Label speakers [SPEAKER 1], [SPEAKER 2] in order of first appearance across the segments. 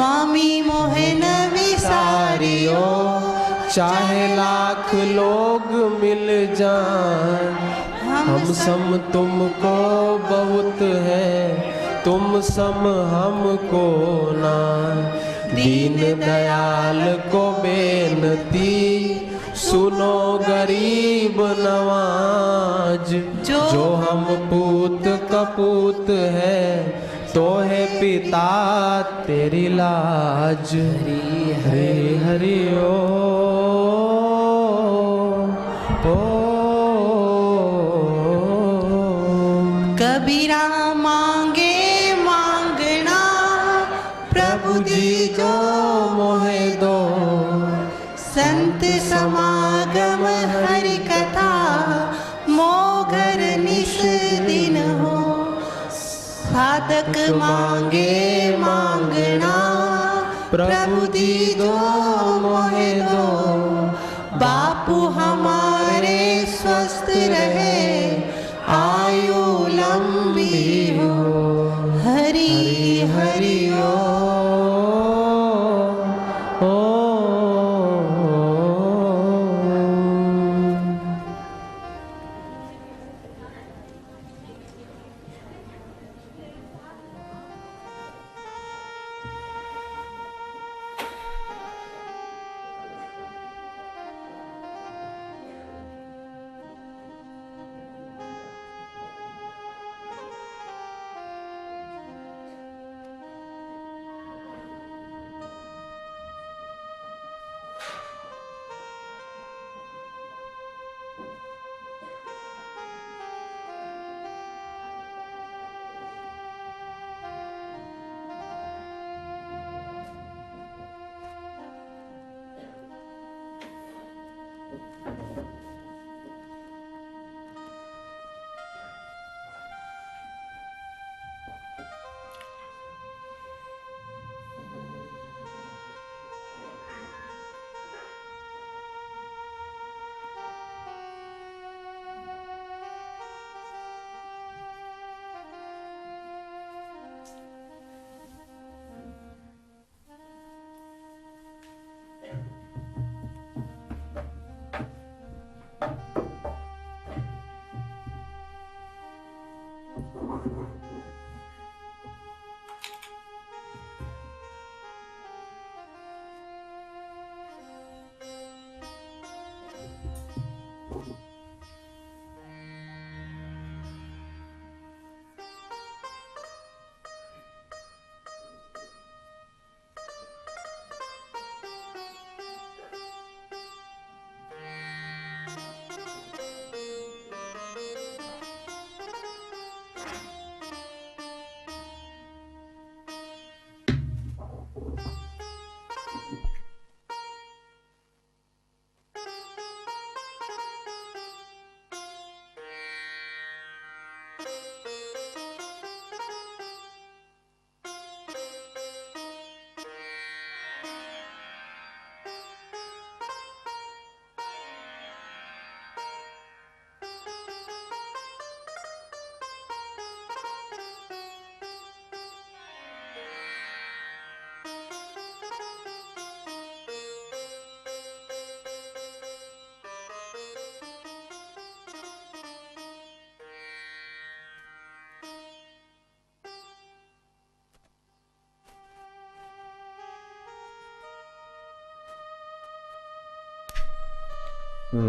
[SPEAKER 1] स्वामी मोहे न विसारियो।
[SPEAKER 2] चाहे लाख लोग मिल जाएं, हम सम तुमको बहुत है, तुम सम हमको ना। दीन दयाल को बेनती, सुनो गरीब नवाज। जो हम पूत कपूत है, तो है पिता तेरी लाज। हरि हरि हरि ओ
[SPEAKER 1] कबीरा मांगे मांगना, प्रभु जी जो
[SPEAKER 2] मोहे दो।
[SPEAKER 1] संत समागम हरि कथा, मोघर निस दिन हो। साधक मांगे मांगना, प्रभु जी दो मोहे दो। बापू हमारे स्वस्थ रहे, आयु लंबी हो। हरि हरि
[SPEAKER 2] ओ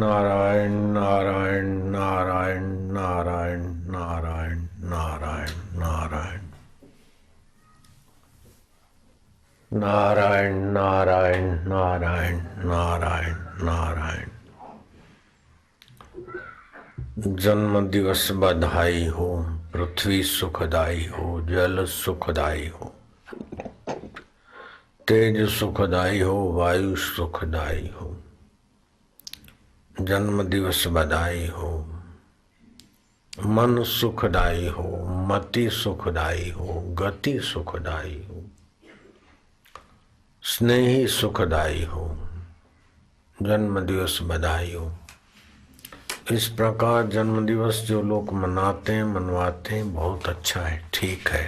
[SPEAKER 3] नारायण नारायण नारायण नारायण नारायण नारायण नारायण नारायण नारायण नारायण नारायण नारायण। जन्म दिवस बधाई हो, पृथ्वी सुखदाई हो, जल सुखदाई हो, तेज सुखदाई हो, वायु सुखदाई हो। जन्म दिवस बधाई हो, मन सुखदाई हो, मति सुखदाई हो, गति सुखदाई हो, स्नेही सुखदाई हो। जन्म दिवस बधाई हो। इस प्रकार जन्म दिवस जो लोग मनाते हैं मनवाते हैं बहुत अच्छा है, ठीक है।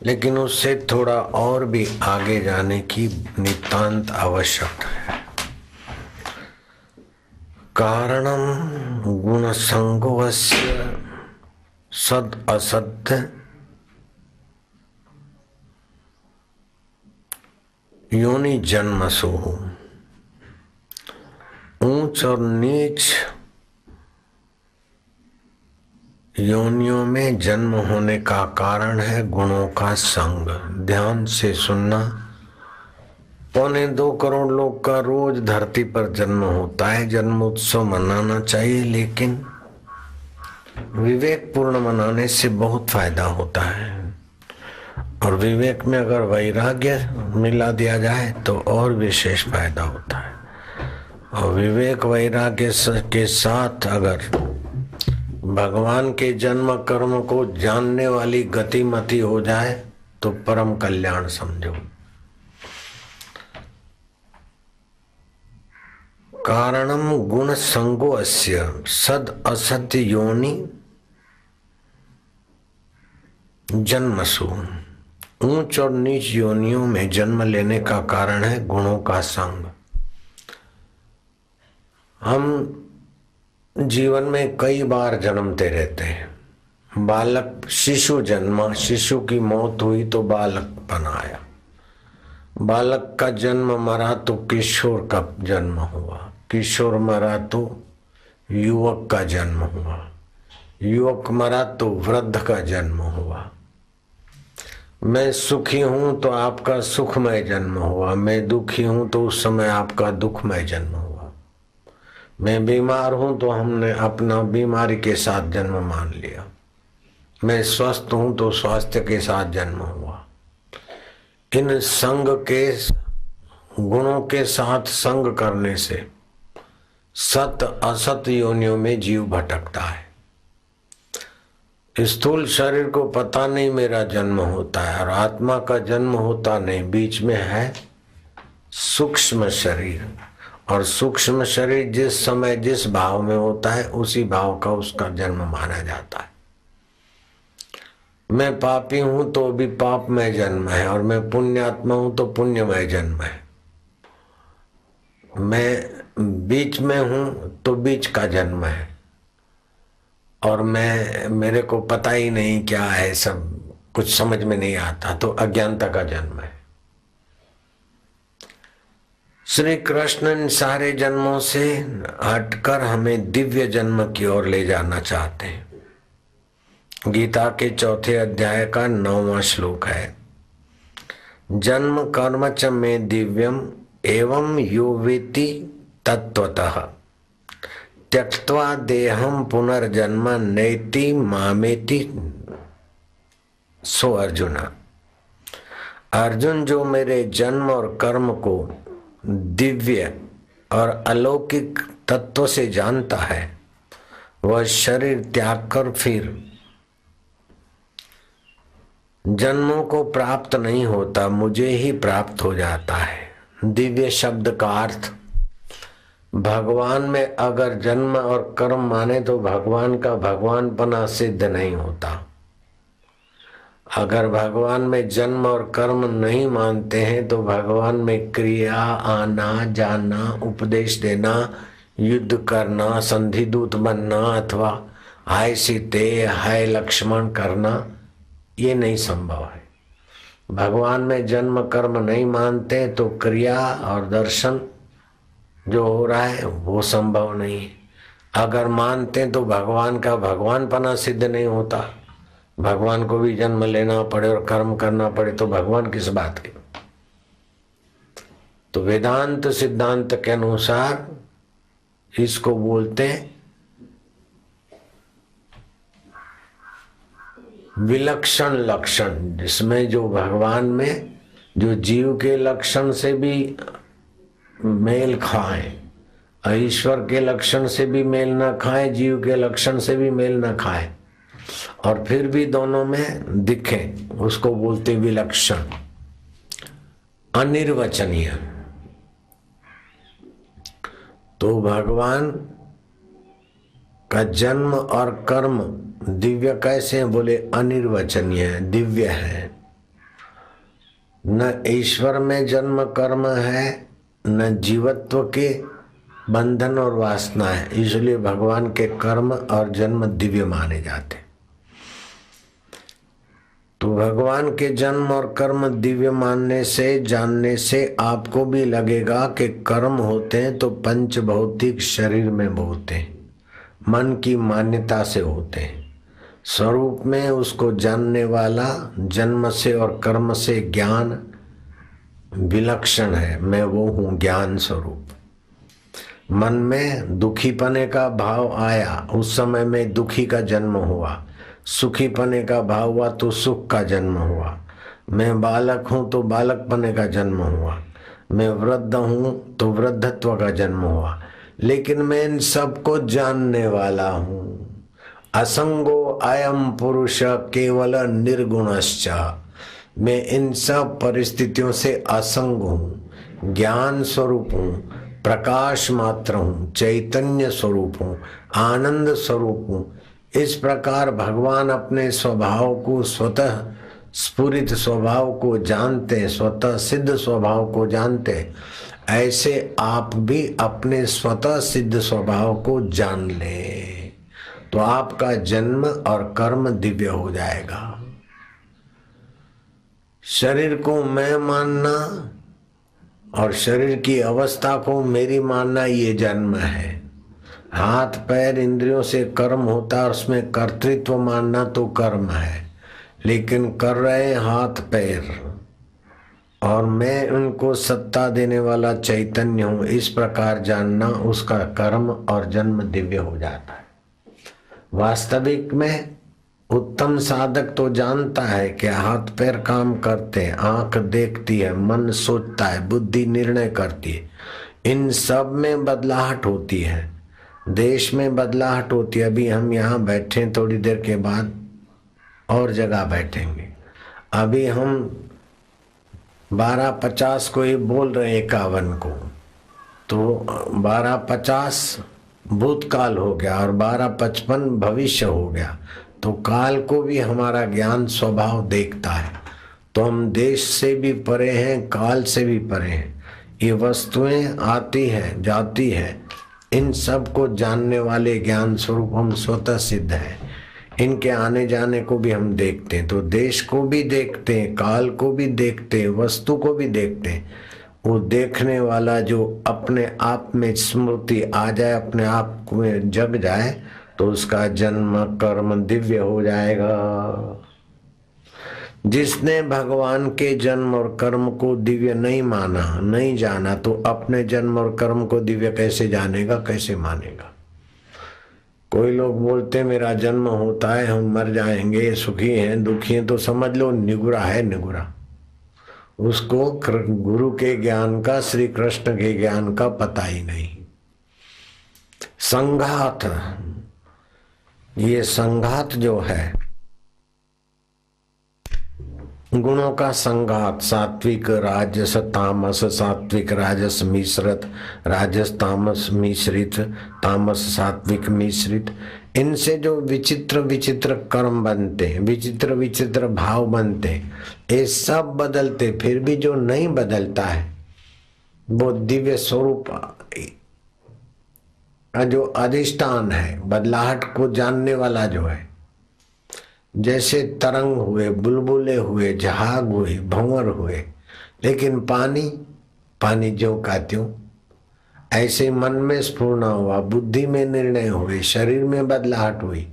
[SPEAKER 3] लेकिन उससे थोड़ा और भी आगे जाने की नितांत आवश्यकता है। कारणम गुण संगोस्य सद असत्य योनि जन्मसु। ऊंच और नीच योनियों में जन्म होने का कारण है गुणों का संग। ध्यान से सुनना। 1.25 करोड़ लोग का रोज धरती पर जन्म होता है। जन्म उत्सव मनाना चाहिए, लेकिन विवेक पूर्ण मनाने से बहुत फायदा होता है। और विवेक में अगर वैराग्य मिला दिया जाए तो और विशेष फायदा होता है। और विवेक वैराग्य के साथ अगर भगवान के जन्म कर्म को जानने वाली गतिमति हो जाए तो परम कल्याण समझो। कारणम गुण संगो अस्य सद असत्य योनि जन्मसु। ऊंच और नीच योनियों में जन्म लेने का कारण है गुणों का संग। हम जीवन में कई बार जन्मते रहते हैं। बालक शिशु जन्मा, शिशु की मौत हुई तो बालक बनाया। बालक का जन्म मरा तो किशोर का जन्म हुआ। किशोर मरा तो युवक का जन्म हुआ। युवक मरा तो वृद्ध का जन्म हुआ। मैं सुखी हूं तो आपका सुखमय जन्म हुआ। मैं दुखी हूं तो उस समय आपका दुखमय जन्म हुआ। मैं बीमार हूं तो हमने अपना बीमारी के साथ जन्म मान लिया। मैं स्वस्थ हूं तो स्वास्थ्य के साथ जन्म हुआ। इन संग के गुणों के साथ संग करने से सत असत योनियों में जीव भटकता है। स्थूल शरीर को पता नहीं मेरा जन्म होता है, और आत्मा का जन्म होता नहीं। बीच में है सूक्ष्म शरीर, और सूक्ष्म शरीर जिस समय जिस भाव में होता है उसी भाव का उसका जन्म माना जाता है। मैं पापी हूं तो भी पापमय जन्म है, और मैं पुण्यात्मा हूं तो पुण्यमय जन्म है। मैं बीच में हूं तो बीच का जन्म है, और मेरे को पता ही नहीं क्या है, सब कुछ समझ में नहीं आता तो अज्ञानता का जन्म है। श्री कृष्ण इन सारे जन्मों से हटकर हमें दिव्य जन्म की ओर ले जाना चाहते हैं। गीता के 4 अध्याय का 9वां श्लोक है। जन्म कर्म च में दिव्यम एवं यो वेति तत्वतः त्यक्त्वा देहम पुनर्जन्म नैति मामेति सो अर्जुन। अर्जुन जो मेरे जन्म और कर्म को दिव्य और अलौकिक तत्व से जानता है, वह शरीर त्याग कर फिर जन्मों को प्राप्त नहीं होता, मुझे ही प्राप्त हो जाता है। दिव्य शब्द का अर्थ भगवान में अगर जन्म और कर्म माने तो भगवान का भगवानपना सिद्ध नहीं होता। अगर भगवान में जन्म और कर्म नहीं मानते हैं तो भगवान में क्रिया, आना जाना, उपदेश देना, युद्ध करना, संधि दूत बनना अथवा हाय सीते हाय लक्ष्मण करना ये नहीं संभव है। भगवान में जन्म कर्म नहीं मानते तो क्रिया और दर्शन जो हो रहा है वो संभव नहीं है। अगर मानते तो भगवान का भगवानपना सिद्ध नहीं होता। भगवान को भी जन्म लेना पड़े और कर्म करना पड़े तो भगवान किस बात के। तो वेदांत सिद्धांत के अनुसार इसको बोलते विलक्षण लक्षण, जिसमें जो भगवान में जो जीव के लक्षण से भी मेल खाए, ईश्वर के लक्षण से भी मेल न खाए, जीव के लक्षण से भी मेल न खाए, और फिर भी दोनों में दिखे, उसको बोलते विलक्षण, अनिर्वचनीय। तो भगवान का जन्म और कर्म दिव्य कैसे हैं? बोले अनिर्वचनीय है, दिव्य है। न ईश्वर में जन्म कर्म है, न जीवत्व के बंधन और वासना है, इसलिए भगवान के कर्म और जन्म दिव्य माने जाते। तो भगवान के जन्म और कर्म दिव्य मानने से, जानने से आपको भी लगेगा कि कर्म होते हैं तो पंच भौतिक शरीर में होते हैं, मन की मान्यता से होते हैं। स्वरूप में उसको जानने वाला जन्म से और कर्म से ज्ञान विलक्षण है। मैं वो हूँ ज्ञान स्वरूप। मन में दुखी पने का भाव आया, उस समय में दुखी का जन्म हुआ। सुखी पने का भाव हुआ तो सुख का जन्म हुआ। मैं बालक हूँ तो बालक पने का जन्म हुआ। मैं वृद्ध हूँ तो वृद्धत्व का जन्म हुआ। लेकिन मैं इन सबको जानने वाला हूँ। असंगो अयम पुरुष केवल निर्गुणश्च। मैं इन सब परिस्थितियों से असंग हूँ, ज्ञान स्वरूप हूँ, प्रकाश मात्र हूँ, चैतन्य स्वरूप हूँ, आनंद स्वरूप हूँ। इस प्रकार भगवान अपने स्वभाव को, स्वतः स्फुरित स्वभाव को जानते, स्वतः सिद्ध स्वभाव को जानते। ऐसे आप भी अपने स्वतः सिद्ध स्वभाव को जान ले तो आपका जन्म और कर्म दिव्य हो जाएगा। शरीर को मैं मानना और शरीर की अवस्था को मेरी मानना, ये जन्म है। हाथ पैर इंद्रियों से कर्म होता है और उसमें कर्तृत्व मानना तो कर्म है। लेकिन कर रहे हाथ पैर और मैं उनको सत्ता देने वाला चैतन्य हूँ, इस प्रकार जानना, उसका कर्म और जन्म दिव्य हो जाता है। वास्तविक में उत्तम साधक तो जानता है कि हाथ पैर काम करते हैं, आंख देखती है, मन सोचता है, बुद्धि निर्णय करती है। इन सब में बदलाहट होती है, देश में बदलाहट होती है। अभी हम यहाँ बैठे, थोड़ी देर के बाद और जगह बैठेंगे। अभी हम 12:50 को ही बोल रहे 51 को, तो 12:50 भूतकाल हो गया और 12:55 भविष्य हो गया। तो काल को भी हमारा ज्ञान स्वभाव देखता है। तो हम देश से भी परे हैं, काल से भी परे हैं। ये वस्तुएं आती हैं, जाती हैं, इन सब को जानने वाले ज्ञान स्वरूप हम स्वतः सिद्ध हैं। इनके आने जाने को भी हम देखते हैं। तो देश को भी देखते हैं, काल को भी देखते हैं, वस्तु को भी देखते हैं। वो देखने वाला जो अपने आप में स्मृति आ जाए, अपने आप में जग जाए, तो उसका जन्म कर्म दिव्य हो जाएगा। जिसने भगवान के जन्म और कर्म को दिव्य नहीं माना, नहीं जाना, तो अपने जन्म और कर्म को दिव्य कैसे जानेगा, कैसे मानेगा। कोई लोग बोलते मेरा जन्म होता है, हम मर जाएंगे, सुखी हैं दुखी हैं, तो समझ लो निगुरा है, निगुरा। उसको गुरु के ज्ञान का, श्री कृष्ण के ज्ञान का पता ही नहीं। संघात, ये संघात जो है, गुणों का संघात, सात्विक राजस तामस, सात्विक राजस मिश्रित, राजस तामस मिश्रित, तामस सात्विक मिश्रित, इनसे जो विचित्र विचित्र कर्म बनते, विचित्र विचित्र भाव बनते, ये सब बदलते, फिर भी जो नहीं बदलता है वो दिव्य स्वरूप जो अधिष्ठान है, बदलाहट को जानने वाला जो है, जैसे तरंग हुए, बुलबुले हुए, जहाग हुए, भंवर हुए, लेकिन पानी ज्यों का त्यों, ऐसे मन में स्फुरना हुआ, बुद्धि में निर्णय हुए, शरीर में बदलाहट हुई,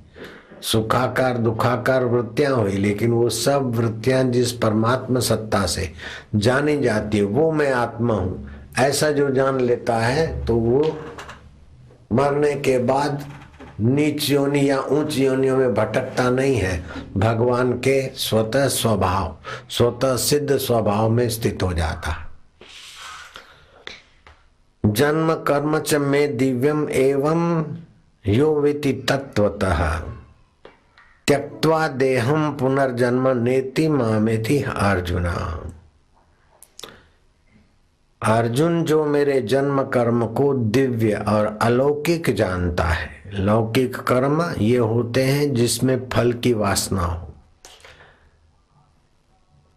[SPEAKER 3] सुखाकार दुखाकार वृत्तियां हुई, लेकिन वो सब वृत्तियां जिस परमात्मा सत्ता से जानी जाती है, वो मैं आत्मा हूं, ऐसा जो जान लेता है तो वो मरने के बाद नीच योनि या ऊंच योनियों में भटकता नहीं है, भगवान के स्वतः स्वभाव, स्वतः सिद्ध स्वभाव में स्थित हो जाता। जन्म कर्म च में दिव्यम एवं यो वेति तत्वतः त्यक्त्वा देहम पुनर्जन्म नेति मामेति अर्जुना। अर्जुन जो मेरे जन्म कर्म को दिव्य और अलौकिक जानता है। लौकिक कर्म ये होते हैं जिसमें फल की वासना हो,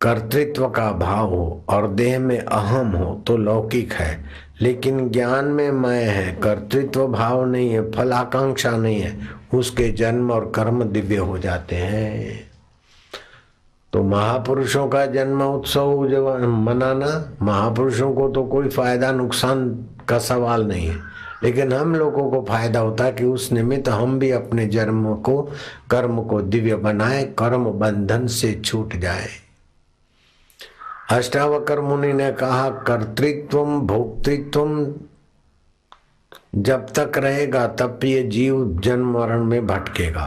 [SPEAKER 3] कर्तृत्व का भाव हो और देह में अहम हो तो लौकिक है, लेकिन ज्ञान में मैं है, कर्तृत्व भाव नहीं है, फल आकांक्षा नहीं है, उसके जन्म और कर्म दिव्य हो जाते हैं। तो महापुरुषों का जन्म उत्सव जब मनाना, महापुरुषों को तो कोई फायदा नुकसान का सवाल नहीं है, लेकिन हम लोगों को फायदा होता है कि उस निमित्त हम भी अपने जन्म को, कर्म को दिव्य बनाए, कर्म बंधन से छूट जाए। अष्टावक्र मुनि ने कहा, कर्तृत्वम भोक्तृत्वम जब तक रहेगा तब ये जीव जन्म मरण में भटकेगा।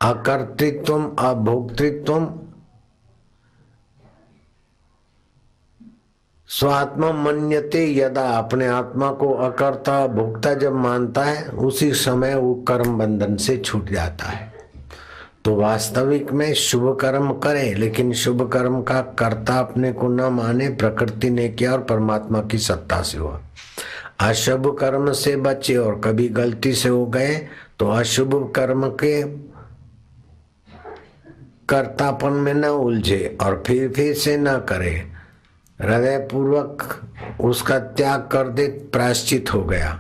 [SPEAKER 3] अकर्तृत्वम अभोक्तृत्वम स्वात्मा मन्यते यदा, अपने आत्मा को अकर्ता भोक्ता जब मानता है उसी समय वो कर्म बंधन से छूट जाता है। तो वास्तविक में शुभ कर्म करे, लेकिन शुभ कर्म का कर्ता अपने को न माने, प्रकृति ने किया और परमात्मा की सत्ता से हुआ। अशुभ कर्म से बचे और कभी गलती से हो गए तो अशुभ कर्म के कर्तापन में न उलझे और फिर से न करे, हृदय पूर्वक उसका त्याग कर दे, प्रायश्चित हो गया।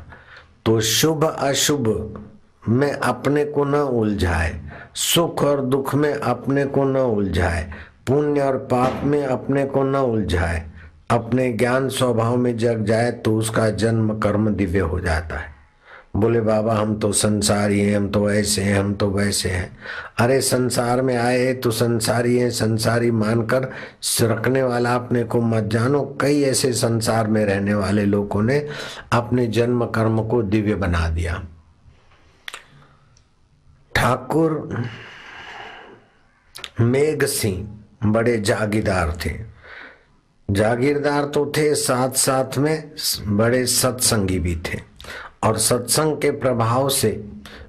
[SPEAKER 3] तो शुभ अशुभ में अपने को न उलझाए, सुख और दुख में अपने को न उलझाए, पुण्य और पाप में अपने को न उलझाए, अपने ज्ञान स्वभाव में जग जाए तो उसका जन्म कर्म दिव्य हो जाता है। बोले बाबा हम तो संसारी हैं, हम तो ऐसे हैं, हम तो वैसे हैं। अरे संसार में आए तो संसारी हैं, संसारी मानकर रखने वाला अपने को मत जानो। कई ऐसे संसार में रहने वाले लोगों ने अपने जन्म कर्म को दिव्य बना दिया। ठाकुर मेघ सिंह बड़े जागीरदार थे। जागीरदार तो थे, साथ साथ में बड़े सत्संगी भी थे, और सत्संग के प्रभाव से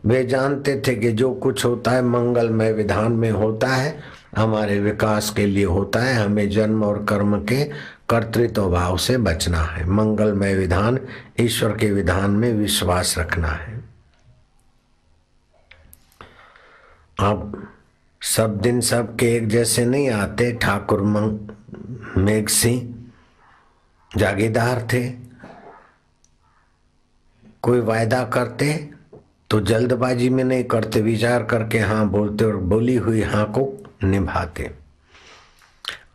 [SPEAKER 3] वे जानते थे कि जो कुछ होता है मंगलमय विधान में होता है, हमारे विकास के लिए होता है। हमें जन्म और कर्म के कर्तृत्व भाव से बचना है। मंगलमय विधान, ईश्वर के विधान में विश्वास रखना है। अब सब दिन सबके एक जैसे नहीं आते। ठाकुर मेघ सिंह जागीरदार थे। कोई वायदा करते तो जल्दबाजी में नहीं करते, विचार करके हाँ बोलते और बोली हुई हाँ को निभाते।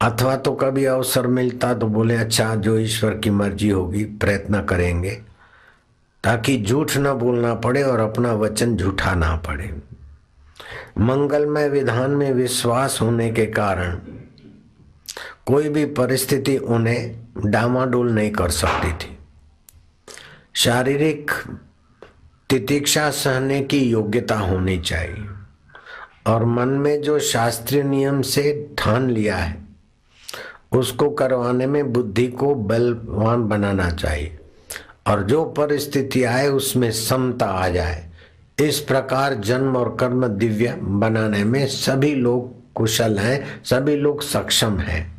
[SPEAKER 3] अथवा तो कभी अवसर मिलता तो बोले अच्छा जो ईश्वर की मर्जी होगी प्रयत्न करेंगे, ताकि झूठ न बोलना पड़े और अपना वचन झूठा ना पड़े। मंगलमय विधान में विश्वास होने के कारण कोई भी परिस्थिति उन्हें डामाडोल नहीं कर सकती थी। शारीरिक तितिक्षा सहने की योग्यता होनी चाहिए, और मन में जो शास्त्रीय नियम से ठान लिया है उसको करवाने में बुद्धि को बलवान बनाना चाहिए, और जो परिस्थिति आए उसमें समता आ जाए। इस प्रकार जन्म और कर्म दिव्य बनाने में सभी लोग कुशल हैं, सभी लोग सक्षम हैं।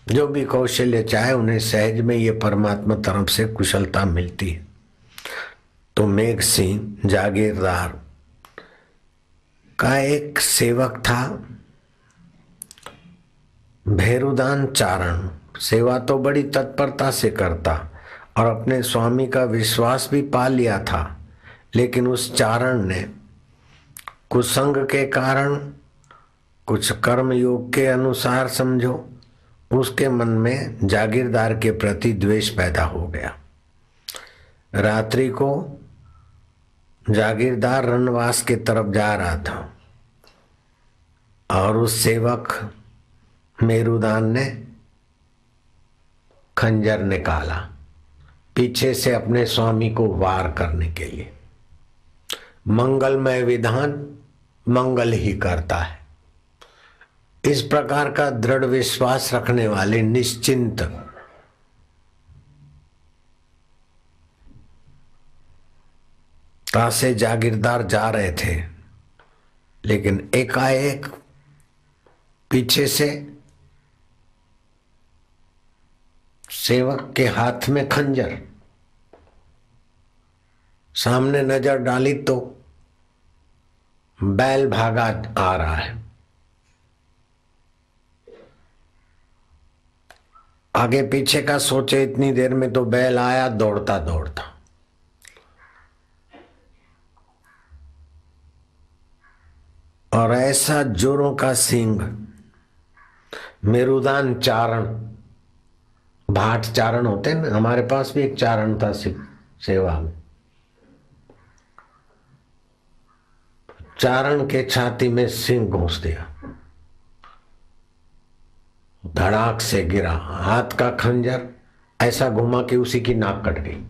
[SPEAKER 3] जो भी कौशल्य चाहे उन्हें सहज में ये परमात्मा तरफ से कुशलता मिलती है। तो मेघ सिंह जागीरदार का एक सेवक था भैरुदान चारण। सेवा तो बड़ी तत्परता से करता और अपने स्वामी का विश्वास भी पा लिया था, लेकिन उस चारण ने कुसंग के कारण, कुछ कर्म योग के अनुसार समझो, उसके मन में जागीरदार के प्रति द्वेष पैदा हो गया। रात्रि को जागीरदार रनवास की तरफ जा रहा था और उस सेवक मेरुदान ने खंजर निकाला पीछे से अपने स्वामी को वार करने के लिए। मंगलमय विधान मंगल ही करता है। इस प्रकार का दृढ़ विश्वास रखने वाले निश्चिंत से जागीरदार जा रहे थे, लेकिन एकाएक पीछे से सेवक के हाथ में खंजर, सामने नजर डाली तो बैल भागा आ रहा है। आगे पीछे का सोचे इतनी देर में तो बैल आया दौड़ता दौड़ता। और ऐसा जोरों का सींग, मेरुदान चारण, भाट चारण होते हैं ना, हमारे पास भी एक चारण था सेवा में। चारण के छाती में सिंह घुस दिया, धड़ाक से गिरा, हाथ का खंजर ऐसा घुमा कि उसी की नाक कट गई,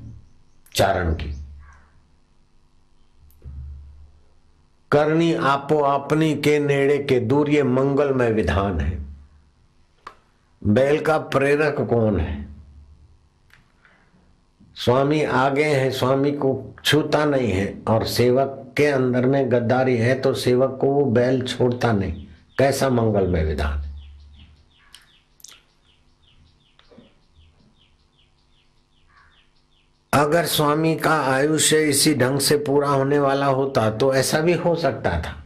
[SPEAKER 3] चारण की। करनी आपो अपनी के नेड़े के दूर, ये मंगलमय विधान है। बैल का प्रेरक कौन है? स्वामी आगे है, स्वामी को छूता नहीं है, और सेवक के अंदर में गद्दारी है तो सेवक को वो बैल छोड़ता नहीं। कैसा मंगलमय विधान है। अगर स्वामी का आयुष्य इसी ढंग से पूरा होने वाला होता तो ऐसा भी हो सकता था।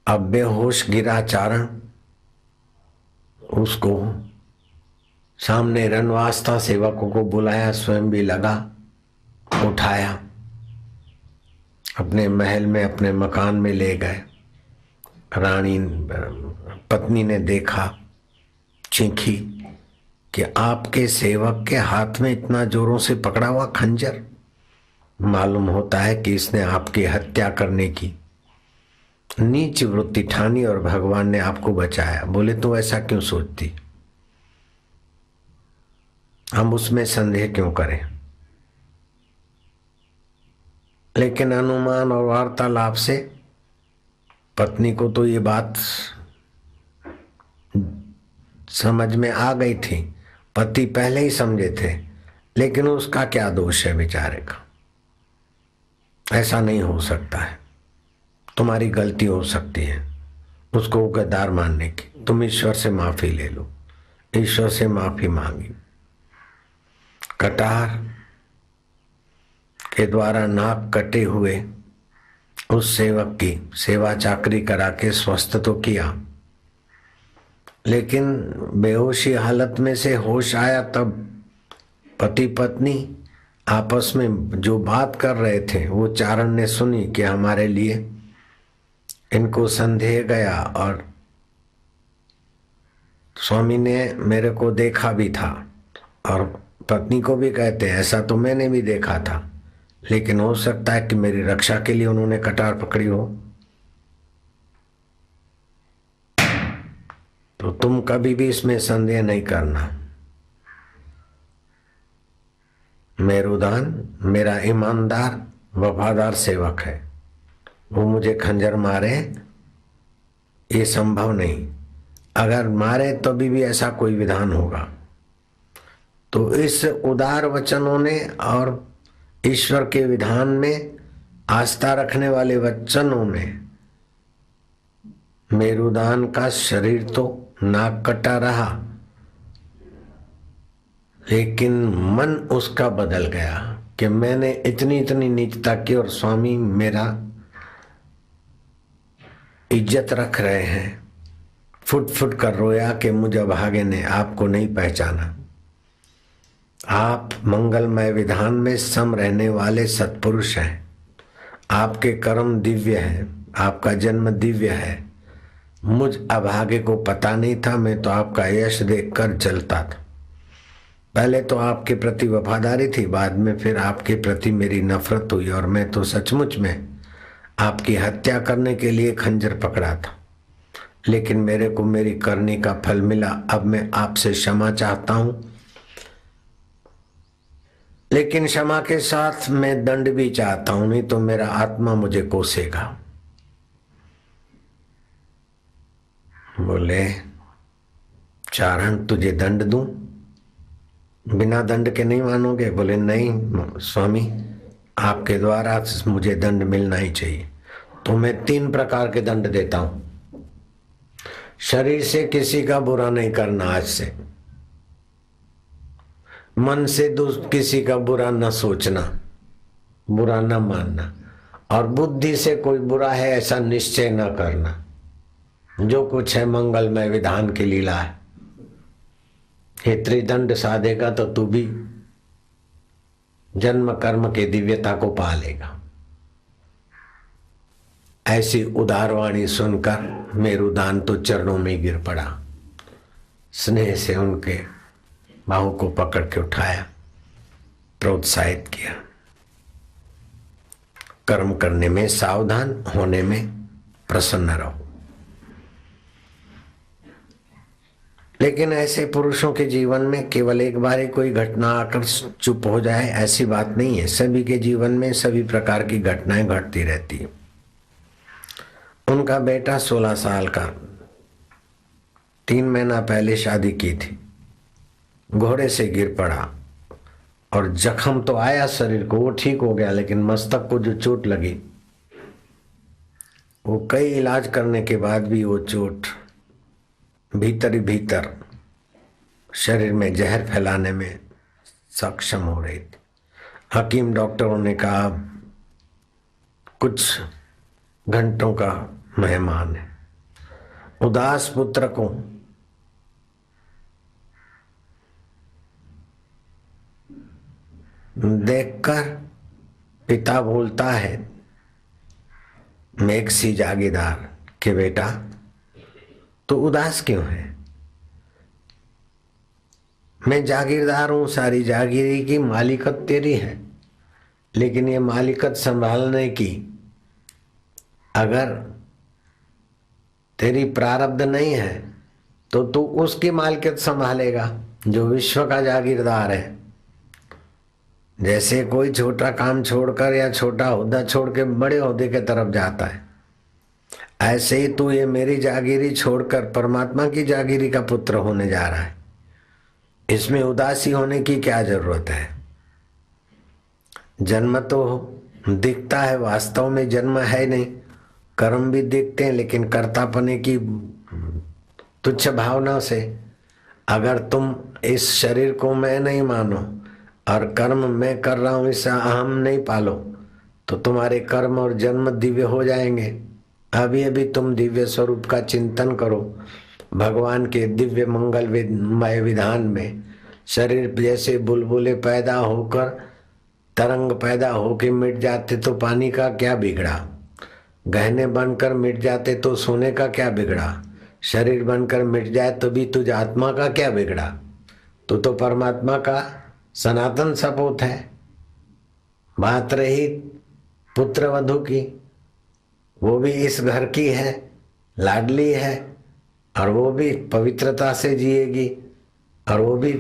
[SPEAKER 3] अब बेहोश गिरा चारण, उसको सामने रनवास्ता सेवकों को बुलाया, स्वयं भी लगा, उठाया, अपने महल में अपने मकान में ले गए। रानी पत्नी ने देखा, चीखी कि आपके सेवक के हाथ में इतना जोरों से पकड़ा हुआ खंजर, मालूम होता है कि इसने आपकी हत्या करने की नीच वृत्ति ठानी और भगवान ने आपको बचाया। बोले तो ऐसा क्यों सोचती, हम उसमें संदेह क्यों करें। लेकिन अनुमान और वार्तालाप से पत्नी को तो ये बात समझ में आ गई थी, पति पहले ही समझे थे, लेकिन उसका क्या दोष है बेचारे का। ऐसा नहीं हो सकता है, तुम्हारी गलती हो सकती है उसको गद्दार मानने की, तुम ईश्वर से माफी ले लो। ईश्वर से माफी मांगी, कटार के द्वारा नाक कटे हुए उस सेवक की सेवा चाकरी करा के स्वस्थ तो किया, लेकिन बेहोशी हालत में से होश आया तब पति पत्नी आपस में जो बात कर रहे थे वो चारण ने सुनी कि हमारे लिए इनको संदेह गया, और स्वामी ने मेरे को देखा भी था और पत्नी को भी कहते हैं ऐसा तो मैंने भी देखा था, लेकिन हो सकता है कि मेरी रक्षा के लिए उन्होंने कटार पकड़ी हो। तो तुम कभी भी इसमें संदेह नहीं करना। मेरुदान मेरा ईमानदार वफादार सेवक है, वो मुझे खंजर मारे ये संभव नहीं। अगर मारे तो भी ऐसा कोई विधान होगा। तो इस उदार वचनों ने और ईश्वर के विधान में आस्था रखने वाले वचनों ने मेरुदान का शरीर तो नाक कटा रहा, लेकिन मन उसका बदल गया कि मैंने इतनी इतनी नीचता की और स्वामी मेरा इज्जत रख रहे हैं। फुट फुट कर रोया कि मुझे भागे ने आपको नहीं पहचाना। आप मंगलमय विधान में सम रहने वाले सत्पुरुष हैं, आपके कर्म दिव्य हैं, आपका जन्म दिव्य है। मुझ अभागे को पता नहीं था, मैं तो आपका यश देखकर जलता था। पहले तो आपके प्रति वफादारी थी, बाद में फिर आपके प्रति मेरी नफरत हुई और मैं तो सचमुच में आपकी हत्या करने के लिए खंजर पकड़ा था, लेकिन मेरे को मेरी करनी का फल मिला। अब मैं आपसे क्षमा चाहता हूं, लेकिन क्षमा के साथ मैं दंड भी चाहता हूं, नहीं तो मेरा आत्मा मुझे कोसेगा। बोले चारण तुझे दंड दूं? बिना दंड के नहीं मानोगे? बोले नहीं स्वामी, आपके द्वारा मुझे दंड मिलना ही चाहिए। तो मैं 3 प्रकार के दंड देता हूं। शरीर से किसी का बुरा नहीं करना आज से, मन से किसी का बुरा न सोचना, बुरा न मानना, और बुद्धि से कोई बुरा है ऐसा निश्चय न करना। जो कुछ है मंगलमय विधान की लीला है। ये त्रिदंड साधेगा तो तू भी जन्म कर्म के दिव्यता को पा लेगा। ऐसी उदारवाणी सुनकर मेरुदान तो चरणों में गिर पड़ा। स्नेह से उनके बाहों को पकड़ के उठाया, प्रोत्साहित किया। कर्म करने में सावधान, होने में प्रसन्न रहो। लेकिन ऐसे पुरुषों के जीवन में केवल एक बार ही कोई घटना आकर चुप हो जाए ऐसी बात नहीं है। सभी के जीवन में सभी प्रकार की घटनाएं घटती रहती है। उनका बेटा 16 साल का 3 महीना पहले शादी की थी, घोड़े से गिर पड़ा और जख्म तो आया शरीर को, वो ठीक हो गया, लेकिन मस्तक को जो चोट लगी वो कई इलाज करने के बाद भी वो चोट भीतर ही भीतर शरीर में जहर फैलाने में सक्षम हो रही थी। हकीम डॉक्टरों ने कहा कुछ घंटों का मेहमान है। उदास पुत्र को देखकर पिता बोलता है मेघ सी जागीरदार के बेटा तो उदास क्यों है? मैं जागीरदार हूं, सारी जागीरी की मालिकत तेरी है, लेकिन ये मालिकत संभालने की अगर तेरी प्रारब्ध नहीं है तो तू उसकी मालिकत संभालेगा जो विश्व का जागीरदार है। जैसे कोई छोटा काम छोड़कर या छोटा ओहदा छोड़ के बड़े ओहदे के तरफ जाता है, ऐसे ही तू ये मेरी जागीरी छोड़कर परमात्मा की जागीरी का पुत्र होने जा रहा है। इसमें उदासी होने की क्या जरूरत है? जन्म तो दिखता है, वास्तव में जन्म है नहीं। कर्म भी दिखते हैं, लेकिन कर्तापने की तुच्छ भावना से अगर तुम इस शरीर को मैं नहीं मानो और कर्म मैं कर रहा हूं इसे अहम नहीं पालो तो तुम्हारे कर्म और जन्म दिव्य हो जाएंगे। अभी अभी तुम दिव्य स्वरूप का चिंतन करो। भगवान के दिव्य मंगलमय विधान में शरीर जैसे बुलबुले पैदा होकर तरंग पैदा होकर मिट जाते तो पानी का क्या बिगड़ा, गहने बनकर मिट जाते तो सोने का क्या बिगड़ा, शरीर बनकर मिट जाए तो भी तुझ आत्मा का क्या बिगड़ा। तो परमात्मा का सनातन सपूत है। बात रही पुत्र वधू की, वो भी इस घर की है, लाडली है, और वो भी पवित्रता से जिएगी और वो भी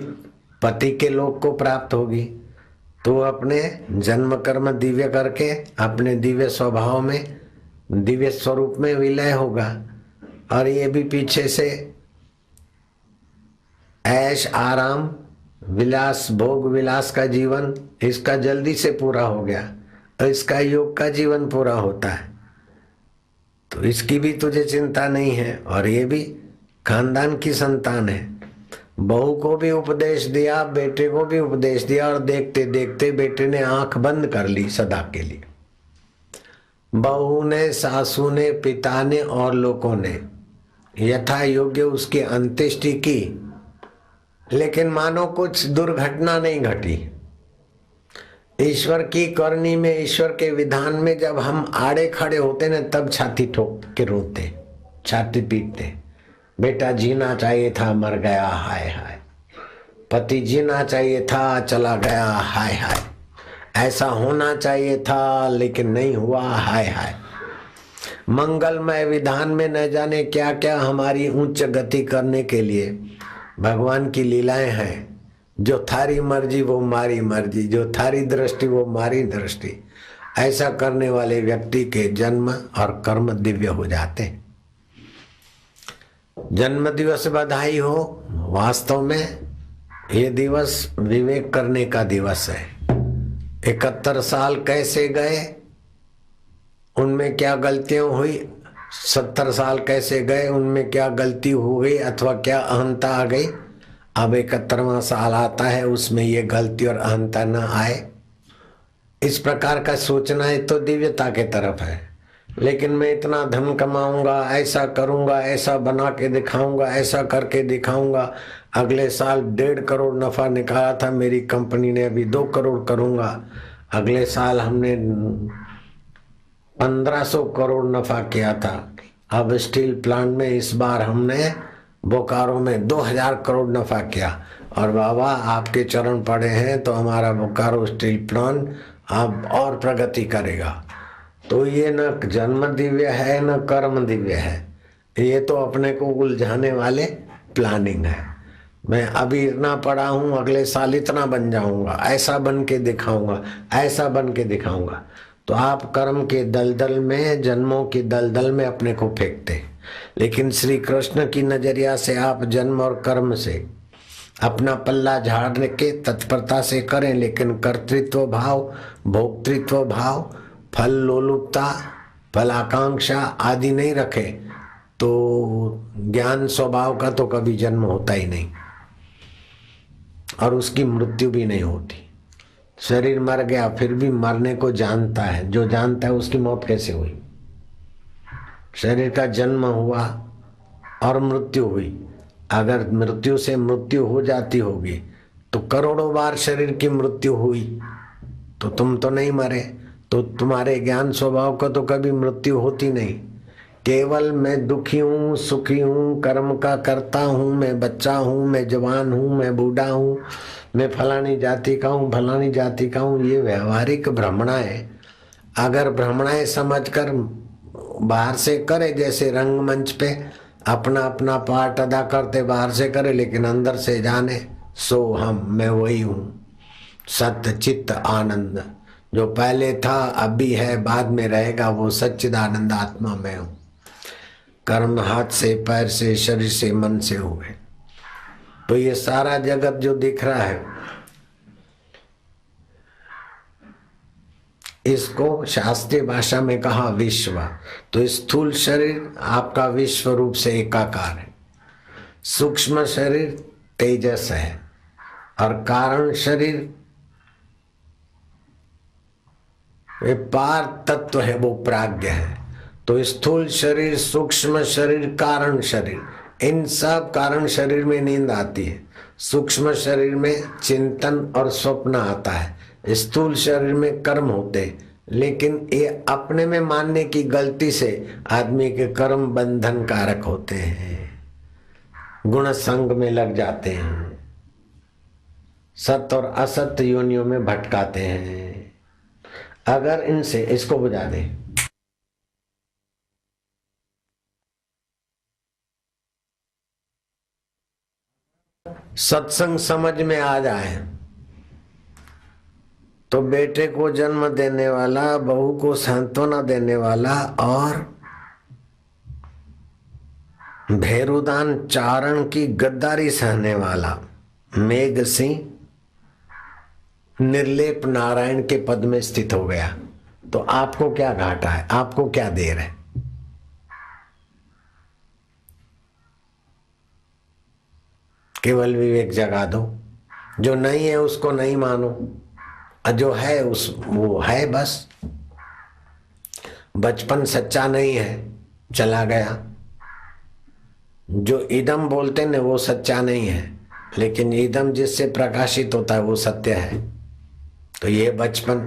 [SPEAKER 3] पति के लोक को प्राप्त होगी। तो अपने जन्म कर्म दिव्य करके अपने दिव्य स्वभाव में दिव्य स्वरूप में विलय होगा। और ये भी पीछे से ऐश आराम विलास भोग विलास का जीवन इसका जल्दी से पूरा हो गया और इसका योग का जीवन पूरा होता है, तो इसकी भी तुझे चिंता नहीं है। और ये भी खानदान की संतान है। बहू को भी उपदेश दिया, बेटे को भी उपदेश दिया, और देखते देखते बेटे ने आंख बंद कर ली सदा के लिए। बहू ने, सासू ने, पिता ने और लोगों ने यथा योग्य उसकी अंत्येष्टि की, लेकिन मानो कुछ दुर्घटना नहीं घटी। ईश्वर की करनी में, ईश्वर के विधान में जब हम आड़े खड़े होते न तब छाती ठोक के रोते, छाती पीटते। बेटा जीना चाहिए था, मर गया, हाय हाय। पति जीना चाहिए था, चला गया, हाय हाय। ऐसा होना चाहिए था लेकिन नहीं हुआ, हाय हाय। मंगलमय विधान में न जाने क्या क्या हमारी उच्च गति करने के लिए भगवान की लीलाएं हैं। जो थारी मर्जी वो मारी मर्जी, जो थारी दृष्टि वो मारी दृष्टि। ऐसा करने वाले व्यक्ति के जन्म और कर्म दिव्य हो जाते हैं। जन्म दिवस बधाई हो। वास्तव में ये दिवस विवेक करने का दिवस है। 71 साल कैसे गए, उनमें क्या गलतियां हुई, 70 साल कैसे गए, उनमें क्या गलती हो गई अथवा क्या अहंता आ गई। अब 71वां साल आता है, उसमें ये गलती और अहंता न आए, इस प्रकार का सोचना है तो दिव्यता के तरफ है। लेकिन मैं इतना धन कमाऊंगा, ऐसा करूंगा, ऐसा बना के दिखाऊंगा, ऐसा करके दिखाऊंगा। अगले साल 1.5 करोड़ नफा निकाला था मेरी कंपनी ने, अभी 2 करोड़ करूंगा। अगले साल हमने 1500 करोड़ नफा किया था। अब स्टील प्लांट में इस बार हमने बोकारो में 2000 करोड़ नफा किया। और बाबा आपके चरण पड़े हैं तो हमारा बोकारो स्टील प्लांट अब और प्रगति करेगा। तो ये न जन्म दिव्य है न कर्म दिव्य है, ये तो अपने को उलझाने वाले प्लानिंग है। मैं अभी इतना पढ़ा हूँ, अगले साल इतना बन जाऊंगा, ऐसा बन के दिखाऊंगा, ऐसा बन के दिखाऊंगा। तो आप कर्म के दलदल में, जन्मों के दलदल में अपने को फेंकते। लेकिन श्री कृष्ण की नजरिया से आप जन्म और कर्म से अपना पल्ला झाड़ने के तत्परता से करें, लेकिन कर्तृत्व भाव, भोक्तृत्व भाव, फल लोलुपता, फलाकांक्षा आदि नहीं रखे तो ज्ञान स्वभाव का तो कभी जन्म होता ही नहीं और उसकी मृत्यु भी नहीं होती। शरीर मर गया फिर भी मरने को जानता है, जो जानता है उसकी मौत कैसे हुई? शरीर का जन्म हुआ और मृत्यु हुई। अगर मृत्यु से मृत्यु हो जाती होगी तो करोड़ों बार शरीर की मृत्यु हुई तो तुम तो नहीं मरे। तो तुम्हारे ज्ञान स्वभाव का तो कभी मृत्यु होती नहीं। केवल मैं दुखी हूँ, सुखी हूँ, कर्म का करता हूँ, मैं बच्चा हूँ, मैं जवान हूँ, मैं बूढ़ा हूँ, मैं फलानी जाति का हूँ, फलानी जाति का हूँ, ये व्यवहारिक भ्रमणाएं। अगर भ्रमणाएं समझकर बाहर से करे, जैसे रंगमंच पे अपना अपना पार्ट अदा करते बाहर से करे, लेकिन अंदर से जाने सो हम, मैं वही हूँ, सत्य चित्त आनंद, जो पहले था अभी है बाद में रहेगा, वो सच्चिदानंद आत्मा में हूँ। कर्म हाथ से, पैर से, शरीर से, मन से हुए। तो ये सारा जगत जो दिख रहा है, इसको शास्त्रीय भाषा में कहा विश्व। तो स्थूल शरीर आपका विश्व रूप से एकाकार है, सूक्ष्म शरीर तेजस है और कारण शरीर वे पार तत्व है, वो प्राज्ञ है। तो स्थूल शरीर, सूक्ष्म शरीर, कारण शरीर, इन सब कारण शरीर में नींद आती है। सूक्ष्म शरीर में चिंतन और स्वप्न आता है, स्थूल शरीर में कर्म होते। लेकिन ये अपने में मानने की गलती से आदमी के कर्म बंधन कारक होते हैं, गुण संग में लग जाते हैं, सत्य और असत्य योनियों में भटकाते हैं। अगर इनसे इसको बुझा दे, सत्संग समझ में आ जाए तो बेटे को जन्म देने वाला, बहू को सांत्वना देने वाला और भैरुदान चारण की गद्दारी सहने वाला मेघ सिंह निर्लेप नारायण के पद में स्थित हो गया। तो आपको क्या घाटा है, आपको क्या देर है? केवल विवेक जगा दो। जो नहीं है उसको नहीं मानो, और जो है वो है बस। बचपन सच्चा नहीं है, चला गया। जो इदम बोलते ने वो सच्चा नहीं है, लेकिन इदम जिससे प्रकाशित होता है वो सत्य है। तो ये बचपन,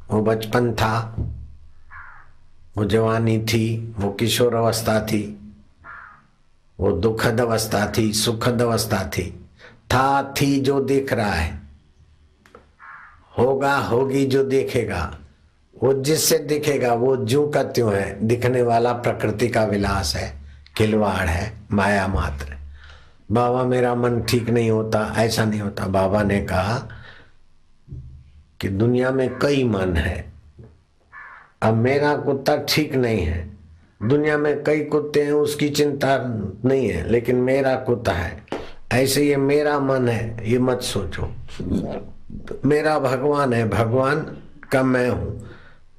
[SPEAKER 3] वो बचपन था, वो जवानी थी, वो किशोर अवस्था थी, वो दुखद अवस्था थी, सुखद अवस्था थी। थी जो दिख रहा है, होगा होगी जो देखेगा, वो जिससे दिखेगा वो ज्यों का त्यों है, दिखने वाला प्रकृति का विलास है, खिलवाड़ है, माया मात्र। बाबा मेरा मन ठीक नहीं होता, ऐसा नहीं होता। बाबा ने कहा कि दुनिया में कई मन है, अब मेरा कुत्ता ठीक नहीं है, दुनिया में कई कुत्ते हैं उसकी चिंता नहीं है, लेकिन मेरा कुत्ता है। ऐसे ये मेरा मन है ये मत सोचो, मेरा भगवान है, भगवान का मैं हूं।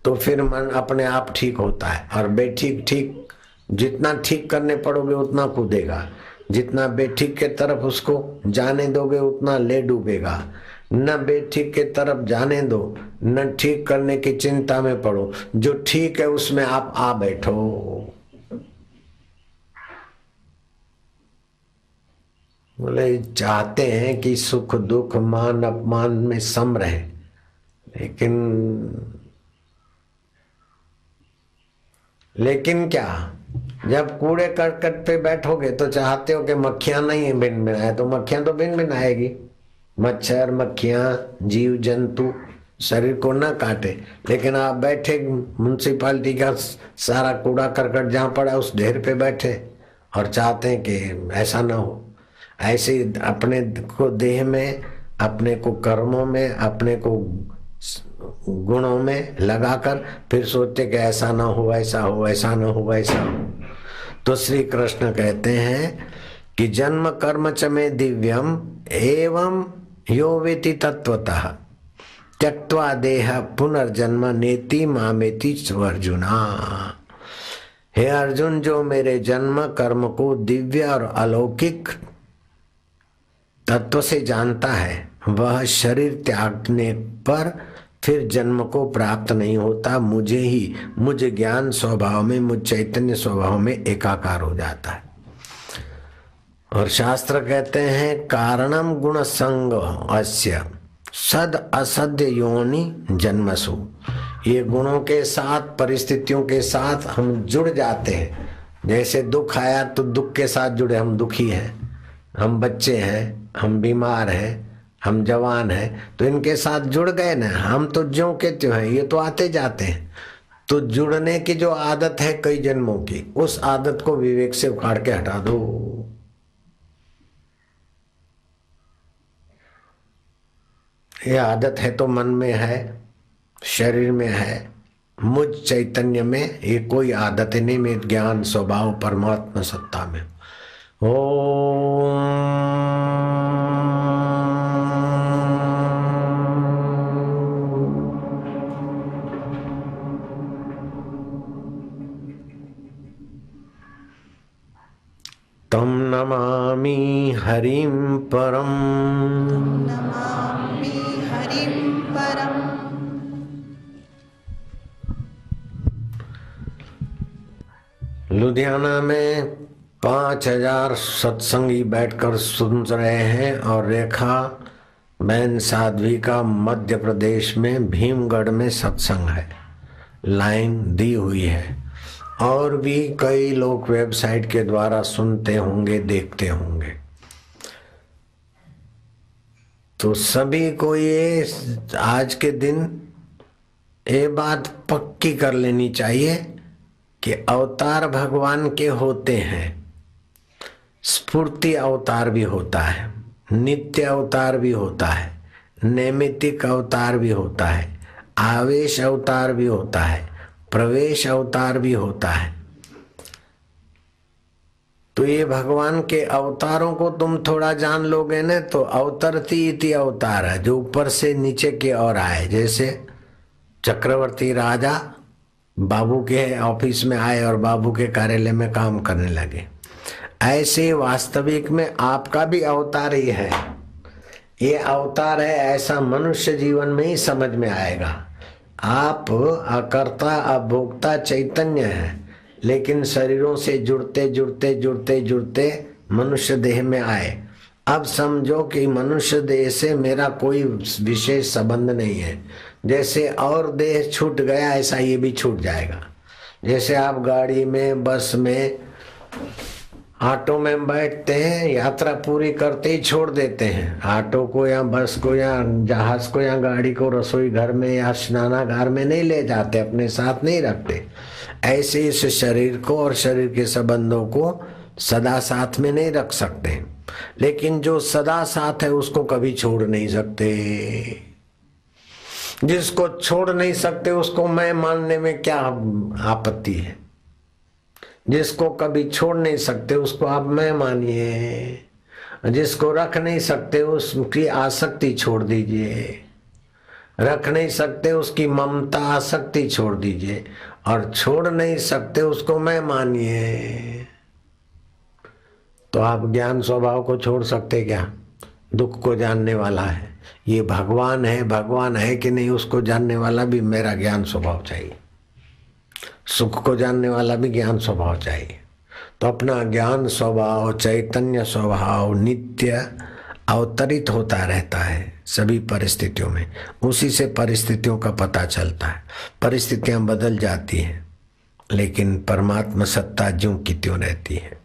[SPEAKER 3] तो फिर मन अपने आप ठीक होता है। और बेठीक ठीक, जितना ठीक करने पड़ोगे उतना कूदेगा, जितना बेठीक के तरफ उसको जाने दोगे उतना ले डूबेगा। न बेठीक के तरफ जाने दो, न ठीक करने की चिंता में पड़ो। जो ठीक है उसमें आप आ बैठो। बोले चाहते हैं कि सुख दुख मान अपमान में सम रहे, लेकिन क्या, जब कूड़े करकट पे बैठोगे तो चाहते हो कि मक्खियां नहीं भिन भिनाए, तो मक्खियां तो भिन भिनाएगी। मच्छर मक्खियां जीव जंतु शरीर को न काटे, लेकिन आप बैठे म्युनिसिपालिटी का सारा कूड़ा करकट जहां पड़ा उस ढेर पे बैठे और चाहते हैं कि ऐसा ना हो। ऐसे अपने को देह में, अपने को कर्मों में, अपने को गुणों में लगाकर फिर सोचते कि ऐसा ना हो, ऐसा हो, ऐसा ना हो, ऐसा हो। तो श्री कृष्ण कहते हैं कि जन्म कर्म च मे दिव्यम एवं यो वेति तत्वतः त्यक्त्वा देह पुनर्जन्म नेति मामेति अर्जुना। हे अर्जुन, जो मेरे जन्म कर्म को दिव्य और अलौकिक तत्व से जानता है, वह शरीर त्यागने पर फिर जन्म को प्राप्त नहीं होता, मुझे ही, मुझ ज्ञान स्वभाव में, मुझ चैतन्य स्वभाव में एकाकार हो जाता है। और शास्त्र कहते हैं कारणम गुण संग अस्य सद असद्य योनि जन्मसु। ये गुणों के साथ, परिस्थितियों के साथ हम जुड़ जाते हैं। जैसे दुख आया तो दुख के साथ जुड़े, हम दुखी हैं, हम बच्चे हैं, हम बीमार हैं, हम जवान हैं, तो इनके साथ जुड़ गए ना। हम तो ज्यों के त्यों हैं, ये तो आते जाते हैं। तो जुड़ने की जो आदत है कई जन्मों की, उस आदत को विवेक से उखाड़ के हटा दो। ये आदत है तो मन में है, शरीर में है, मुझ चैतन्य में ये कोई आदत नहीं, में ज्ञान स्वभाव परमात्मा सत्ता में। ओम तम नमामि हरिं परम,
[SPEAKER 1] नमामि हरिं परम।
[SPEAKER 3] लुधियाना में 5000 सत्संगी बैठकर सुन रहे हैं और रेखा बहन साध्वी का मध्य प्रदेश में भीमगढ़ में सत्संग है, लाइन दी हुई है। और भी कई लोग वेबसाइट के द्वारा सुनते होंगे, देखते होंगे। तो सभी को ये आज के दिन ये बात पक्की कर लेनी चाहिए कि अवतार भगवान के होते हैं। स्फूर्ति अवतार भी होता है, नित्य अवतार भी होता है, नैमित्तिक अवतार भी होता है, आवेश अवतार भी होता है, प्रवेश अवतार भी होता है। तो ये भगवान के अवतारों को तुम थोड़ा जान लोगे ना, तो अवतरती इति अवतार है, जो ऊपर से नीचे की ओर आए। जैसे चक्रवर्ती राजा बाबू के ऑफिस में आए और बाबू के कार्यालय में काम करने लगे, ऐसे वास्तविक में आपका भी अवतार ही है। ये अवतार है, ऐसा मनुष्य जीवन में ही समझ में आएगा। आप अकर्ता अभोक्ता चैतन्य है, लेकिन शरीरों से जुड़ते जुड़ते जुड़ते जुड़ते मनुष्य देह में आए। अब समझो कि मनुष्य देह से मेरा कोई विशेष संबंध नहीं है। जैसे और देह छूट गया, ऐसा ये भी छूट जाएगा। जैसे आप गाड़ी में, बस में, ऑटो में बैठते हैं, यात्रा पूरी करते ही छोड़ देते हैं ऑटो को या बस को या जहाज को या गाड़ी को, रसोई घर में या स्नानागार में नहीं ले जाते, अपने साथ नहीं रखते। ऐसे इस शरीर को और शरीर के संबंधों को सदा साथ में नहीं रख सकते, लेकिन जो सदा साथ है उसको कभी छोड़ नहीं सकते। जिसको छोड़ नहीं सकते उसको मैं मानने में क्या आपत्ति है। जिसको कभी छोड़ नहीं सकते उसको आप मैं मानिए। जिसको रख नहीं सकते उसकी आसक्ति छोड़ दीजिए। रख नहीं सकते उसकी ममता आसक्ति छोड़ दीजिए, और छोड़ नहीं सकते उसको मैं मानिए। तो आप ज्ञान स्वभाव को छोड़ सकते क्या? दुख को जानने वाला है। ये भगवान है कि नहीं उसको जानने वाला भी मेरा ज्ञान स्वभाव चाहिए। सुख को जानने वाला भी ज्ञान स्वभाव चाहिए। तो अपना ज्ञान स्वभाव, चैतन्य स्वभाव नित्य अवतरित होता रहता है सभी परिस्थितियों में। उसी से परिस्थितियों का पता चलता है। परिस्थितियां बदल जाती हैं लेकिन परमात्मा सत्ता ज्यों की त्यों रहती है।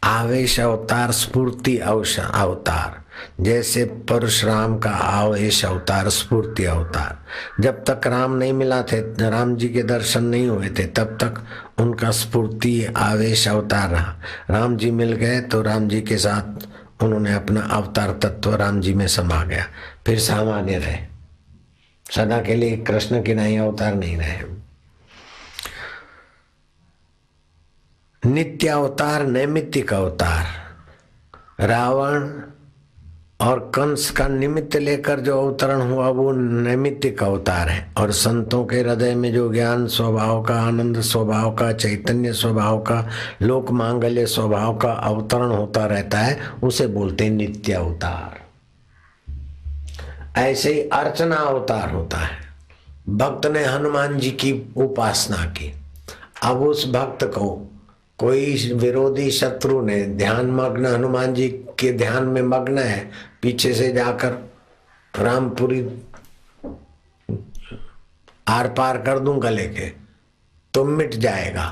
[SPEAKER 3] आवेश अवतार, स्फूर्ति अवतार। जैसे परशुराम का आवेश अवतार, स्फूर्ति अवतार। जब तक राम नहीं मिला थे, राम जी के दर्शन नहीं हुए थे, तब तक उनका स्फूर्ति आवेश अवतार रहा। राम जी मिल गए तो राम जी के साथ उन्होंने अपना अवतार तत्व राम जी में समा गया, फिर सामान्य रहे। सदा के लिए कृष्ण के नहीं अवतार नहीं रहे। नित्य अवतार, नैमित्तिक अवतार। रावण और कंस का निमित्त लेकर जो अवतरण हुआ वो नैमित्तिक अवतार है। और संतों के हृदय में जो ज्ञान स्वभाव का, आनंद स्वभाव का, चैतन्य स्वभाव का, लोक मांगल्य स्वभाव का अवतरण होता रहता है उसे बोलते हैं नित्य अवतार। ऐसे ही अर्चना अवतार होता है। भक्त ने हनुमान जी की उपासना की। अब उस भक्त को कोई विरोधी शत्रु ने, ध्यान मग्न हनुमान जी के ध्यान में मग्न है, पीछे से जाकर रामपुरी आर पार कर दूं गले के तो मिट जाएगा।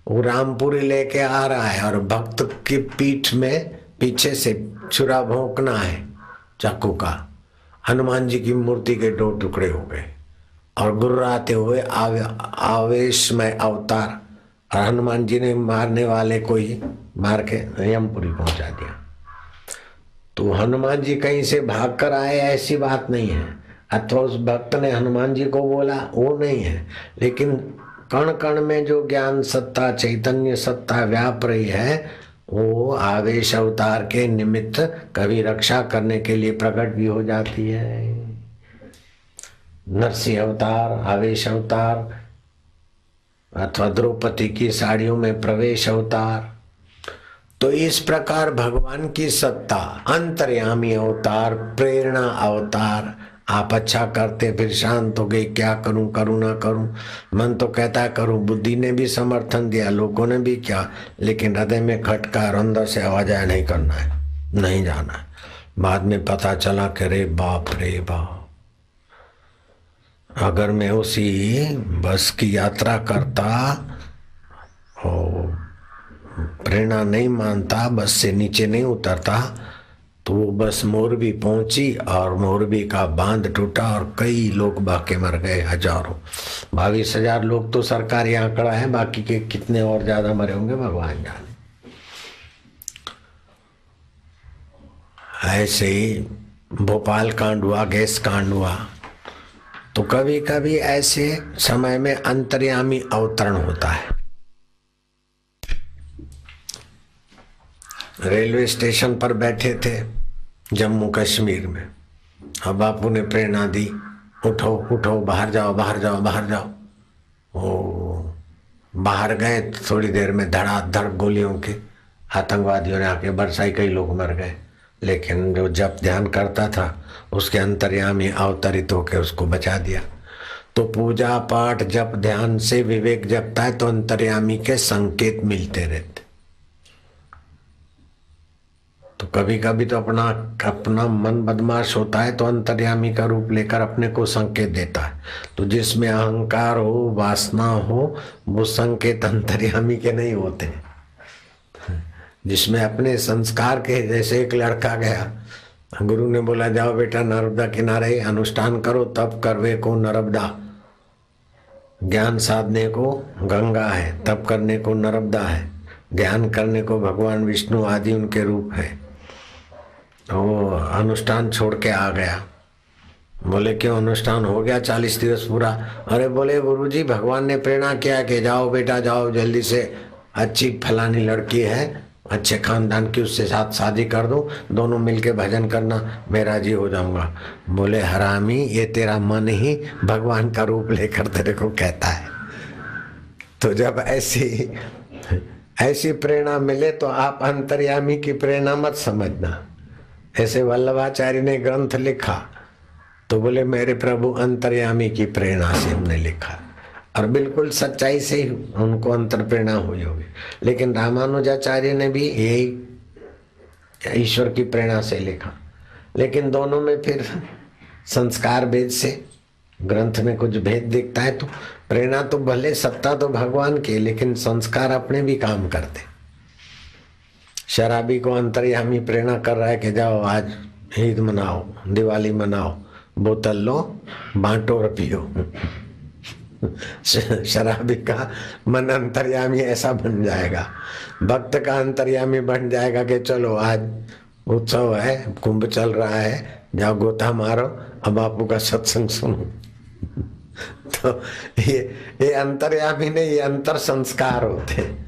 [SPEAKER 3] वो रामपुरी लेके आ रहा है और भक्त की पीठ में पीछे से छुरा भोंकना है चाकू का। हनुमान जी की मूर्ति के 2 टुकड़े हो गए और गुर्राते हुए आवेश में अवतार, और हनुमान जी ने मारने वाले को ही मार के यमपुरी पहुंचा दिया। तो हनुमान जी कहीं से भाग कर आए ऐसी बात नहीं है, अथवा उस भक्त ने हनुमान जी को बोला वो नहीं है, लेकिन कण कण में जो ज्ञान सत्ता, चैतन्य सत्ता व्याप रही है वो आवेश अवतार के निमित्त कभी रक्षा करने के लिए प्रकट भी हो जाती है। नरसिंह अवतार, आवेश अवतार, अथवा द्रौपदी की साड़ियों में प्रवेश अवतार। तो इस प्रकार भगवान की सत्ता, अंतर्यामी अवतार, प्रेरणा अवतार। आप अच्छा करते फिर शांत हो गए, क्या करूं करूं ना करूं, मन तो कहता करूं, बुद्धि ने भी समर्थन दिया, लोगों ने भी किया, लेकिन हृदय में खटका और अंदर से आवाज आया नहीं करना है, नहीं जाना है। बाद में पता चला कि रे बाप, अगर मैं उसी बस की यात्रा करता और प्रेरणा नहीं मानता, बस से नीचे नहीं उतरता, तो वो बस मोरबी पहुंची और मोरबी का बांध टूटा और कई लोग बाके मर गए, हजारों। 22,000 लोग तो सरकारी आंकड़ा है, बाकी के कितने और ज्यादा मरे होंगे भगवान जाने। ऐसे ही भोपाल कांड हुआ, गैस कांड हुआ। तो कभी कभी ऐसे समय में अंतर्यामी अवतरण होता है। रेलवे स्टेशन पर बैठे थे जम्मू कश्मीर में, अब बापू ने प्रेरणा दी, उठो उठो, बाहर जाओ बाहर जाओ बाहर जाओ। ओ बाहर गए, थोड़ी देर में धड़ाधड़ गोलियों के आतंकवादियों ने आके बरसाई, कई लोग मर गए। लेकिन जो जप ध्यान करता था उसके अंतर्यामी अवतरित होकर उसको बचा दिया। तो पूजा पाठ जप ध्यान से विवेक जपता है तो अंतर्यामी के संकेत मिलते रहते। तो कभी कभी तो अपना मन बदमाश होता है तो अंतर्यामी का रूप लेकर अपने को संकेत देता है। तो जिसमें अहंकार हो, वासना हो, वो संकेत अंतर्यामी के नहीं होते। जिसमें अपने संस्कार के, जैसे एक लड़का गया, गुरु ने बोला जाओ बेटा नर्मदा किनारे अनुष्ठान करो, तप करवे को नर्मदा, ज्ञान साधने को गंगा है, तप करने को नर्मदा है, ध्यान करने को भगवान विष्णु आदि उनके रूप है। तो वो अनुष्ठान छोड़ के आ गया। बोले क्यों, अनुष्ठान हो गया 40 दिवस पूरा? अरे बोले गुरुजी भगवान ने प्रेरणा किया कि जाओ बेटा जाओ, जल्दी से अच्छी फलानी लड़की है, अच्छे खानदान की, उससे साथ शादी कर दो, दोनों मिलके भजन करना, मैं राजी हो जाऊंगा। बोले हरामी, ये तेरा मन ही भगवान का रूप लेकर तेरे को कहता है। तो जब ऐसी प्रेरणा मिले तो आप अंतर्यामी की प्रेरणा मत समझना। ऐसे वल्लभाचार्य ने ग्रंथ लिखा तो बोले मेरे प्रभु अंतर्यामी की प्रेरणा से हमने लिखा, और बिल्कुल सच्चाई से ही उनको अंतर प्रेरणा हुई होगी। लेकिन रामानुजाचार्य ने भी यही ईश्वर की प्रेरणा से लिखा, लेकिन दोनों में फिर संस्कार भेद से ग्रंथ में कुछ भेद दिखता है। तो प्रेरणा तो भले, सत्ता तो भगवान की, लेकिन संस्कार अपने भी काम करते। शराबी को अंतर्यामी प्रेरणा कर रहा है कि जाओ आज ईद मनाओ, दिवाली मनाओ, बोतल लो, बांटो और पियो। शराबी का मन अंतर्यामी ऐसा बन जाएगा, भक्त का अंतर्यामी बन जाएगा कि चलो आज उत्सव है, कुंभ चल रहा है, जाओ गोता मारो, अब बापू का सत्संग सुनो। तो ये अंतर्यामी नहीं, ये अंतर संस्कार होते हैं।